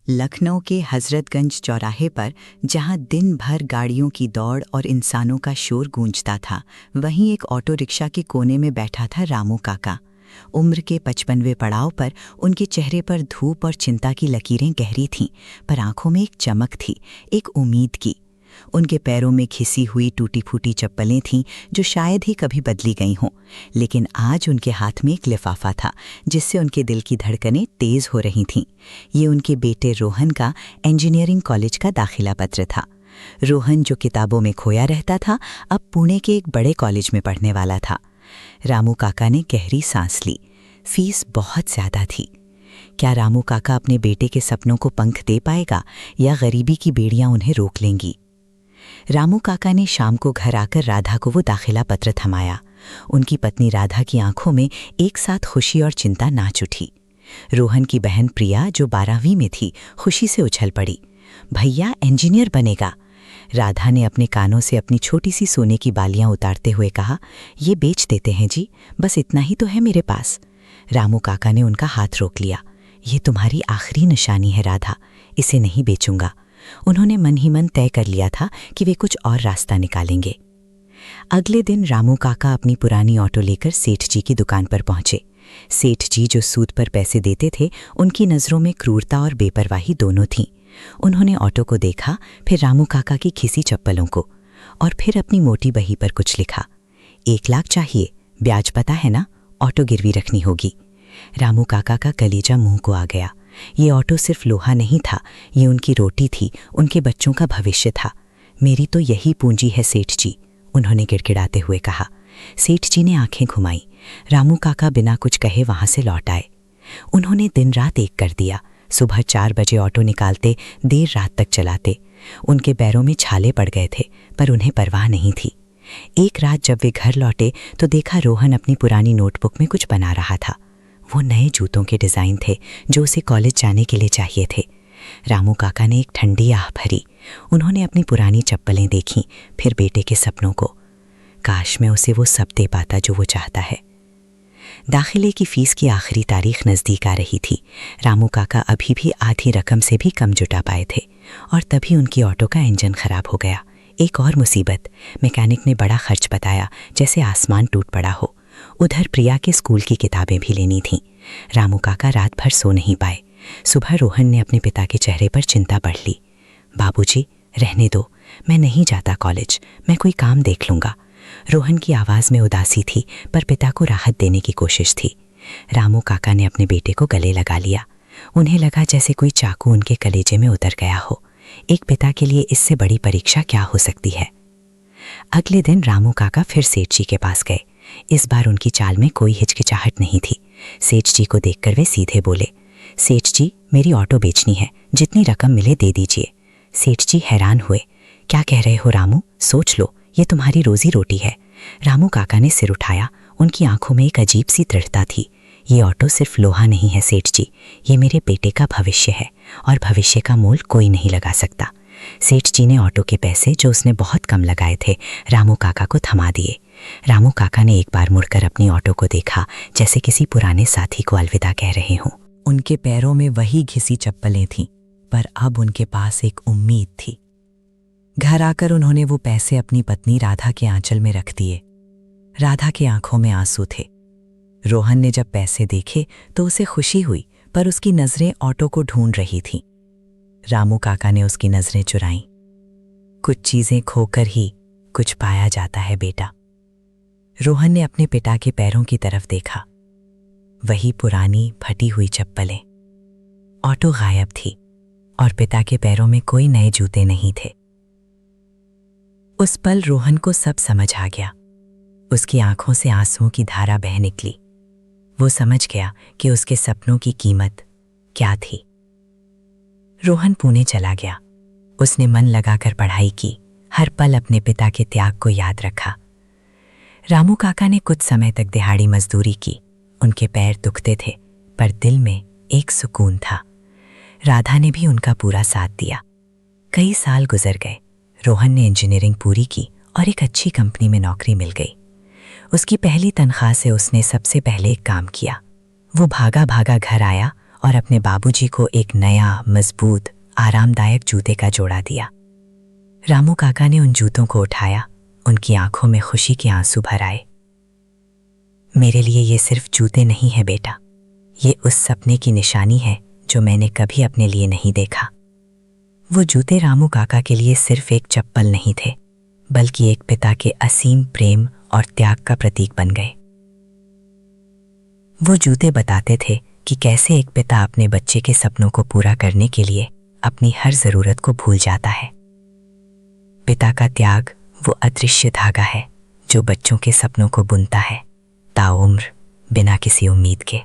लखनऊ के हजरतगंज चौराहे पर जहां दिन भर गाड़ियों की दौड़ और इंसानों का शोर गूंजता था, वहीं एक ऑटो रिक्शा के कोने में बैठा था रामू काका। उम्र के 55वें पड़ाव पर उनके चेहरे पर धूप और चिंता की लकीरें गहरी थीं, पर आंखों में एक चमक थी, एक उम्मीद की। उनके पैरों में घिसी हुई टूटी फूटी चप्पलें थीं जो शायद ही कभी बदली गई हों, लेकिन आज उनके हाथ में एक लिफाफा था जिससे उनके दिल की धड़कनें तेज हो रही थीं। ये उनके बेटे रोहन का इंजीनियरिंग कॉलेज का दाखिला पत्र था। रोहन, जो किताबों में खोया रहता था, अब पुणे के एक बड़े कॉलेज में पढ़ने वाला था। रामू काका ने गहरी सांस ली। फीस बहुत ज्यादा थी। क्या रामू काका अपने बेटे के सपनों को पंख दे पाएगा या गरीबी की बेड़ियां उन्हें रोक लेंगी? रामू काका ने शाम को घर आकर राधा को वो दाखिला पत्र थमाया। उनकी पत्नी राधा की आंखों में एक साथ खुशी और चिंता नाच उठी। रोहन की बहन प्रिया, जो 12वीं में थी, खुशी से उछल पड़ी। भैया इंजीनियर बनेगा। राधा ने अपने कानों से अपनी छोटी सी सोने की बालियां उतारते हुए कहा, ये बेच देते हैं जी, बस इतना ही तो है मेरे पास। रामू काका ने उनका हाथ रोक लिया। ये तुम्हारी आखिरी निशानी है राधा, इसे नहीं बेचूंगा। उन्होंने मन ही मन तय कर लिया था कि वे कुछ और रास्ता निकालेंगे। अगले दिन रामू काका अपनी पुरानी ऑटो लेकर सेठ जी की दुकान पर पहुंचे। सेठ जी, जो सूद पर पैसे देते थे, उनकी नज़रों में क्रूरता और बेपरवाही दोनों थीं। उन्होंने ऑटो को देखा, फिर रामू काका की खिसी चप्पलों को, और फिर अपनी मोटी बही पर कुछ लिखा। 1 लाख चाहिए, ब्याज पता है ना, ऑटो गिरवी रखनी होगी। रामू काका का कलेजा मुंह को आ गया। ये ऑटो सिर्फ लोहा नहीं था, ये उनकी रोटी थी, उनके बच्चों का भविष्य था। मेरी तो यही पूंजी है सेठ जी, उन्होंने गिड़गिड़ाते हुए कहा। सेठ जी ने आंखें घुमाई। रामू काका बिना कुछ कहे वहां से लौट आए। उन्होंने दिन रात एक कर दिया। सुबह 4 बजे ऑटो निकालते, देर रात तक चलाते। उनके पैरों में छाले पड़ गए थे, पर उन्हें परवाह नहीं थी। एक रात जब वे घर लौटे तो देखा रोहन अपनी पुरानी नोटबुक में कुछ बना रहा था। वो नए जूतों के डिज़ाइन थे जो उसे कॉलेज जाने के लिए चाहिए थे। रामू काका ने एक ठंडी आह भरी। उन्होंने अपनी पुरानी चप्पलें देखीं, फिर बेटे के सपनों को। काश मैं उसे वो सब दे पाता जो वो चाहता है। दाखिले की फीस की आखिरी तारीख नज़दीक आ रही थी। रामू काका अभी भी आधी रकम से भी कम जुटा पाए थे, और तभी उनकी ऑटो का इंजन खराब हो गया। एक और मुसीबत। मैकेनिक ने बड़ा खर्च बताया, जैसे आसमान टूट पड़ा हो। उधर प्रिया के स्कूल की किताबें भी लेनी थीं। रामू काका रात भर सो नहीं पाए। सुबह रोहन ने अपने पिता के चेहरे पर चिंता पढ़ ली। बाबूजी, रहने दो, मैं नहीं जाता कॉलेज, मैं कोई काम देख लूँगा। रोहन की आवाज़ में उदासी थी, पर पिता को राहत देने की कोशिश थी। रामू काका ने अपने बेटे को गले लगा लिया। उन्हें लगा जैसे कोई चाकू उनके कलेजे में उतर गया हो। एक पिता के लिए इससे बड़ी परीक्षा क्या हो सकती है। अगले दिन रामू काका फिर सेठ जी के पास गए। इस बार उनकी चाल में कोई हिचकिचाहट नहीं थी। सेठ जी को देखकर वे सीधे बोले, सेठ जी, मेरी ऑटो बेचनी है, जितनी रकम मिले दे दीजिए। सेठ जी हैरान हुए। क्या कह रहे हो रामू, सोच लो, ये तुम्हारी रोजी रोटी है। रामू काका ने सिर उठाया। उनकी आंखों में एक अजीब सी दृढ़ता थी। ये ऑटो सिर्फ लोहा नहीं है सेठ जी, ये मेरे बेटे का भविष्य है, और भविष्य का मोल कोई नहीं लगा सकता। सेठ जी ने ऑटो के पैसे, जो उसने बहुत कम लगाए थे, रामू काका को थमा दिए। रामू काका ने एक बार मुड़कर अपनी ऑटो को देखा, जैसे किसी पुराने साथी को अलविदा कह रहे हों। उनके पैरों में वही घिसी चप्पलें थीं, पर अब उनके पास एक उम्मीद थी। घर आकर उन्होंने वो पैसे अपनी पत्नी राधा के आंचल में रख दिए। राधा की आंखों में आंसू थे। रोहन ने जब पैसे देखे तो उसे खुशी हुई, पर उसकी नजरें ऑटो को ढूंढ रही थीं। रामू काका ने उसकी नजरें चुराईं। कुछ चीजें खोकर ही कुछ पाया जाता है बेटा। रोहन ने अपने पिता के पैरों की तरफ देखा। वही पुरानी फटी हुई चप्पलें। ऑटो गायब थी, और पिता के पैरों में कोई नए जूते नहीं थे। उस पल रोहन को सब समझ आ गया। उसकी आंखों से आंसुओं की धारा बह निकली। वो समझ गया कि उसके सपनों की कीमत क्या थी। रोहन पुणे चला गया। उसने मन लगाकर पढ़ाई की, हर पल अपने पिता के त्याग को याद रखा। रामू काका ने कुछ समय तक दिहाड़ी मजदूरी की। उनके पैर दुखते थे, पर दिल में एक सुकून था। राधा ने भी उनका पूरा साथ दिया। कई साल गुजर गए। रोहन ने इंजीनियरिंग पूरी की और एक अच्छी कंपनी में नौकरी मिल गई। उसकी पहली तनख्वाह से उसने सबसे पहले एक काम किया। वो भागा भागा घर आया और अपने बाबूजी को एक नया, मजबूत, आरामदायक जूते का जोड़ा दिया। रामू काका ने उन जूतों को उठाया, उनकी आंखों में खुशी के आंसू भर आए। मेरे लिए ये सिर्फ जूते नहीं है बेटा, ये उस सपने की निशानी है जो मैंने कभी अपने लिए नहीं देखा। वो जूते रामू काका के लिए सिर्फ एक चप्पल नहीं थे, बल्कि एक पिता के असीम प्रेम और त्याग का प्रतीक बन गए। वो जूते बताते थे कि कैसे एक पिता अपने बच्चे के सपनों को पूरा करने के लिए अपनी हर जरूरत को भूल जाता है। पिता का त्याग वो अदृश्य धागा है जो बच्चों के सपनों को बुनता है, ताउम्र, बिना किसी उम्मीद के।